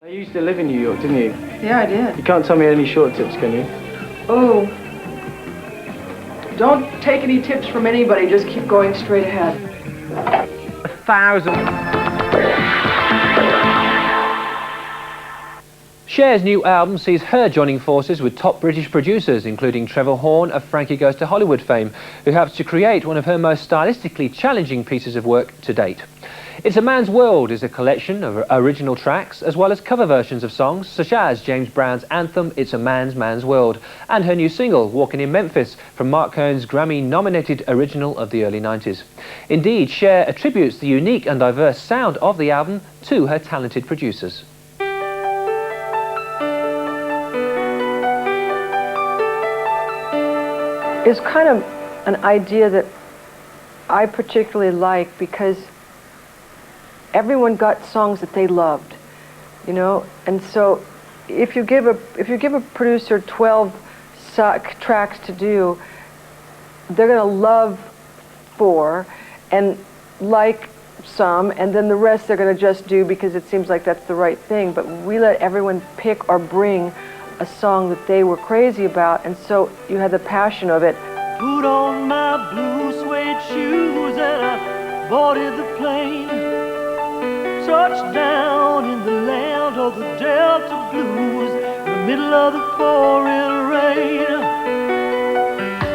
You used to live in New York, didn't you? Yeah, I did. You can't tell me any short tips, can you? Oh. Don't take any tips from anybody, just keep going straight ahead. 1,000. Cher's new album sees her joining forces with top British producers, including Trevor Horn of Frankie Goes to Hollywood fame, who helps to create one of her most stylistically challenging pieces of work to date. It's a Man's World is a collection of original tracks as well as cover versions of songs such as James Brown's anthem It's a Man's World and her new single Walking in Memphis from Mark Cohn's Grammy-nominated original of the early 90s. Indeed, Cher attributes the unique and diverse sound of the album to her talented producers. It's kind of an idea that I particularly like because everyone got songs that they loved, you know, and so if you give a producer 12 tracks to do, they're going to love 4 and like some, and then the rest they're going to just do because it seems like that's the right thing. But we let everyone pick or bring a song that they were crazy about, and so you had the passion of it. Put on my blue suede shoes and I boarded the plane. Touchdown in the land of the Delta Blues, in the middle of the pouring rain.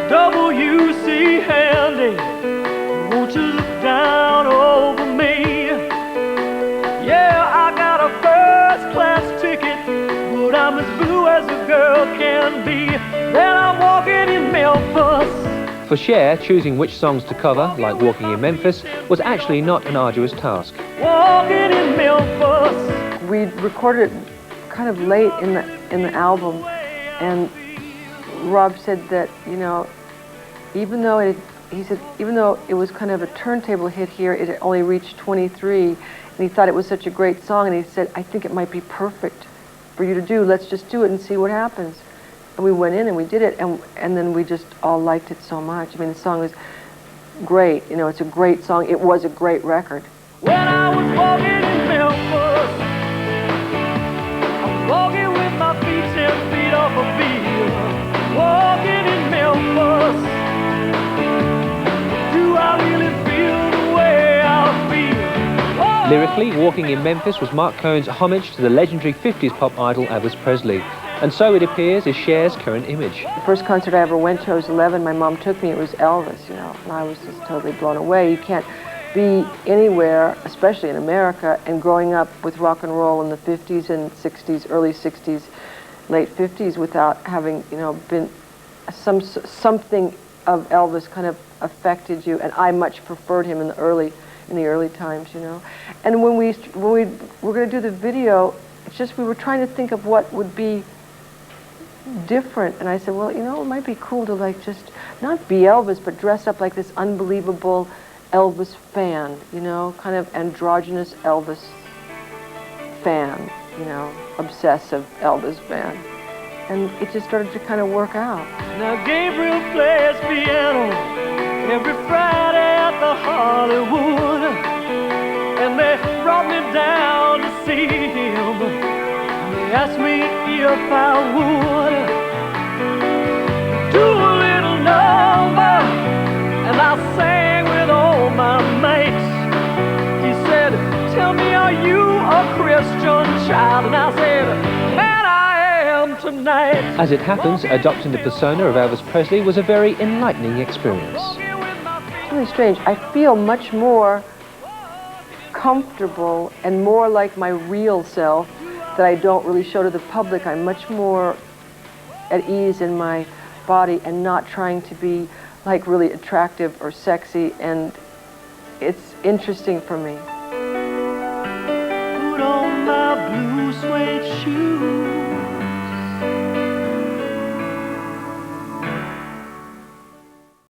W.C. Handy, won't you look down over me? Yeah, I got a first-class ticket, but I'm as blue as a girl can be. Then I'm walking in Memphis. For Cher, choosing which songs to cover, like Walking in Memphis, was actually not an arduous task. Walking in Memphis. We recorded it kind of late in the album, and Rob said that, you know, even though it was kind of a turntable hit here, it had only reached 23, and he thought it was such a great song, and he said, I think it might be perfect for you to do. Let's just do it and see what happens. And we went in and we did it, and then we just all liked it so much. I mean, the song was great. You know, it's a great song. It was a great record. When I was walking in Memphis, I was walking with my feet 10 feet off a beat. Walking in Memphis, do I really feel the way I feel? Lyrically, Walking in Memphis was Mark Cohn's homage to the legendary 50s pop idol Elvis Presley. And so it appears is Cher's current image. The first concert I ever went to, I was 11, my mom took me, it was Elvis, you know, and I was just totally blown away. You can't be anywhere, especially in America, and growing up with rock and roll in the 50s and 60s, early 60s, late 50s, without having, you know, been something of Elvis kind of affected you, and I much preferred him in the early times, you know. And when we were going to do the video, it's just we were trying to think of what would be different, and I said, well, you know, it might be cool to like just not be Elvis, but dress up like this unbelievable Elvis fan, you know, kind of androgynous Elvis fan, you know, obsessive Elvis fan, and it just started to kind of work out. Now Gabriel plays piano every Friday at the Hollywood, and they brought me down to see him. They asked me if I would do a little number, and I sang with all my mates. He said, tell me, are you a Christian child? And I said, man, I am tonight. As it happens, adopting the persona of Elvis Presley was a very enlightening experience. It's really strange. I feel much more comfortable and more like my real self that I don't really show to the public. I'm much more at ease in my body and not trying to be like really attractive or sexy, and it's interesting for me. Put on my blue suede shoes.